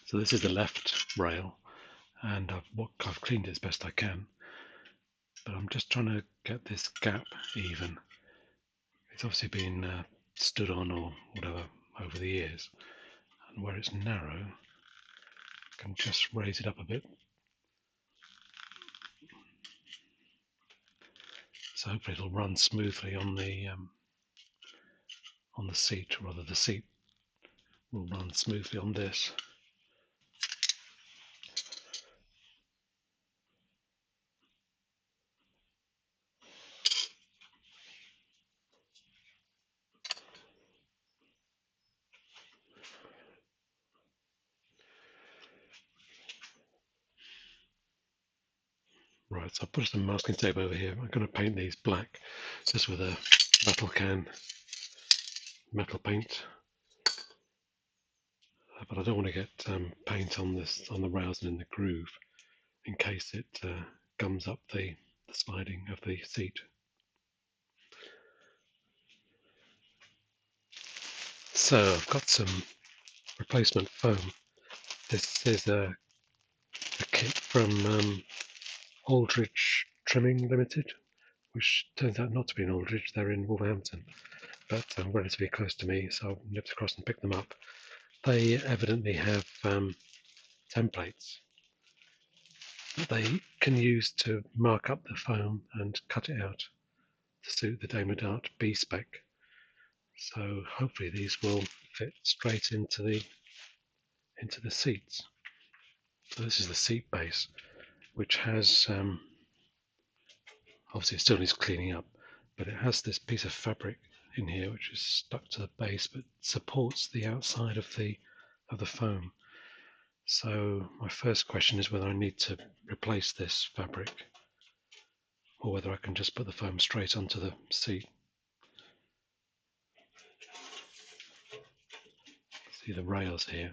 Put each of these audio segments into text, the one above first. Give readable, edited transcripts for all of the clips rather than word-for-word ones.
So this is the left rail, and I've cleaned it as best I can, but I'm just trying to get this gap even. It's obviously been stood on or whatever over the years, and where it's narrow, I can just raise it up a bit. So hopefully it'll run smoothly on the seat, or rather the seat will run smoothly on this. Right, so I've put some masking tape over here. I'm going to paint these black just with a metal paint, but I don't want to get paint on the rails and in the groove in case it gums up the sliding of the seat. So I've got some replacement foam. This is a kit from Aldridge Trimming Limited, which turns out not to be in Aldridge. They're in Wolverhampton, but relatively close to me, so I nipped across and picked them up. They evidently have templates that they can use to mark up the foam and cut it out to suit the Daimler Dart B spec. So hopefully these will fit straight into the seats. So this is the seat base, which has obviously it still needs cleaning up, but it has this piece of fabric in here which is stuck to the base but supports the outside of the foam. So my first question is whether I need to replace this fabric or whether I can just put the foam straight onto the seat. See the rails here,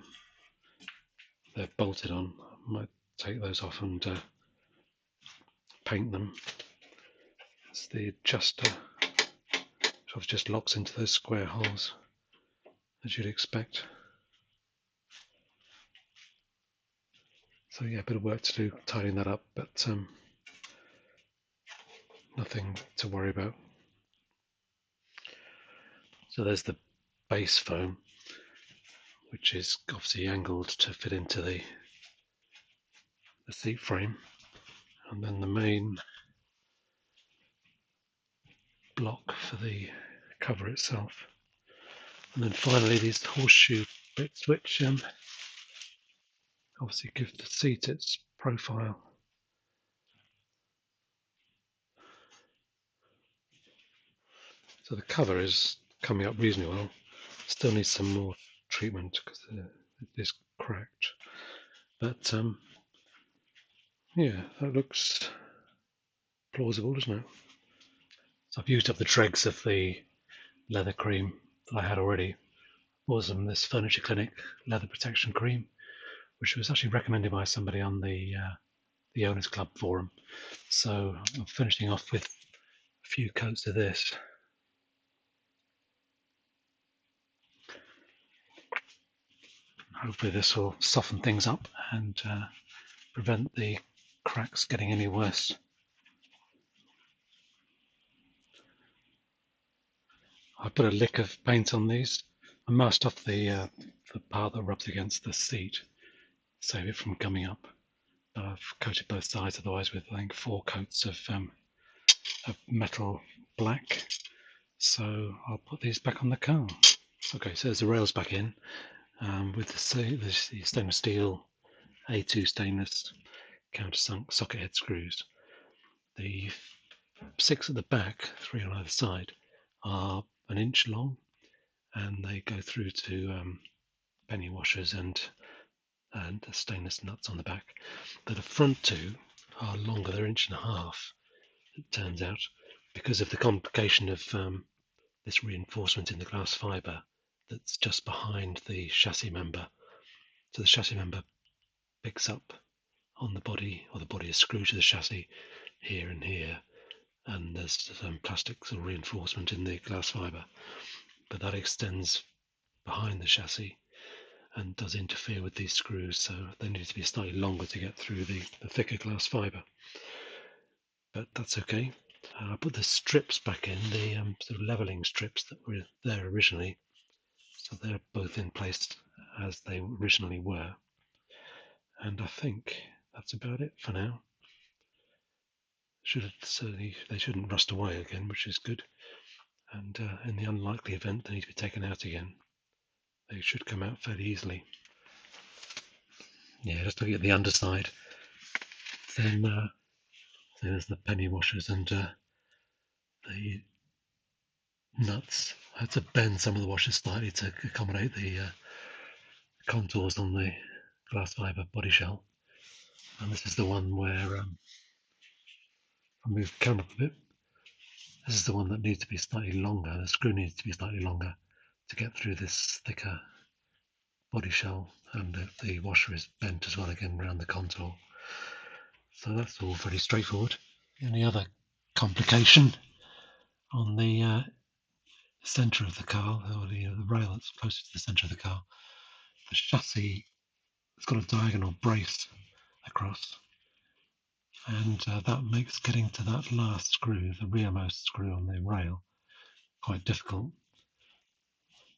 they're bolted on. I might take those off and paint them. It's the adjuster, which just locks into those square holes as you'd expect. So yeah, a bit of work to do tidying that up, but nothing to worry about. So there's the base foam, which is obviously angled to fit into the seat frame, and then the main block for the cover itself, and then finally these horseshoe bits which obviously give the seat its profile. So the cover is coming up reasonably well, still needs some more treatment because it is cracked, but yeah, that looks plausible, doesn't it? So I've used up the dregs of the leather cream that I had already. Was this Furniture Clinic leather protection cream, which was actually recommended by somebody on the Owners Club forum. So I'm finishing off with a few coats of this. Hopefully this will soften things up and prevent the cracks getting any worse. I put a lick of paint on these. I masked off the part that rubs against the seat, save it from coming up. I've coated both sides otherwise with I think 4 coats of metal black. So I'll put these back on the car. Okay, so there's the rails back in with the stainless steel A2 stainless countersunk socket head screws. The 6 at the back, 3 on either side, are 1 inch long, and they go through to penny washers and stainless nuts on the back. But the front 2 are longer, they're 1.5 inches, it turns out, because of the complication of this reinforcement in the glass fibre that's just behind the chassis member. So the chassis member picks up on the body, or the body is screwed to the chassis here and here, and there's some plastic sort of reinforcement in the glass fibre, but that extends behind the chassis, and does interfere with these screws, so they need to be slightly longer to get through the thicker glass fibre. But that's okay. I put the strips back in, the sort of levelling strips that were there originally, so they're both in place as they originally were. And I think that's about it for now. They shouldn't rust away again, which is good. And in the unlikely event they need to be taken out again, they should come out fairly easily. Yeah, just looking at the underside, then there's the penny washers and the nuts. I had to bend some of the washers slightly to accommodate the contours on the glass fibre body shell. And this is the one where, I move the camera up a bit, this is the one that needs to be slightly longer, the screw needs to be slightly longer to get through this thicker body shell, and the washer is bent as well again around the contour. So that's all pretty straightforward. The only other complication on the centre of the car, or the rail that's closest to the centre of the car, the chassis, it's got a diagonal brace across, and that makes getting to that last screw, the rearmost screw on the rail, quite difficult.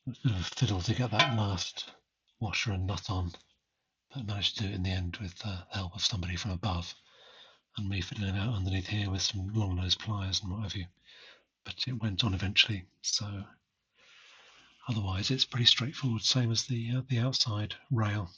It's a bit of a fiddle to get that last washer and nut on, but managed to do it in the end with the help of somebody from above, and me fiddling out underneath here with some long nose pliers and what have you. But it went on eventually, so otherwise it's pretty straightforward, same as the outside rail.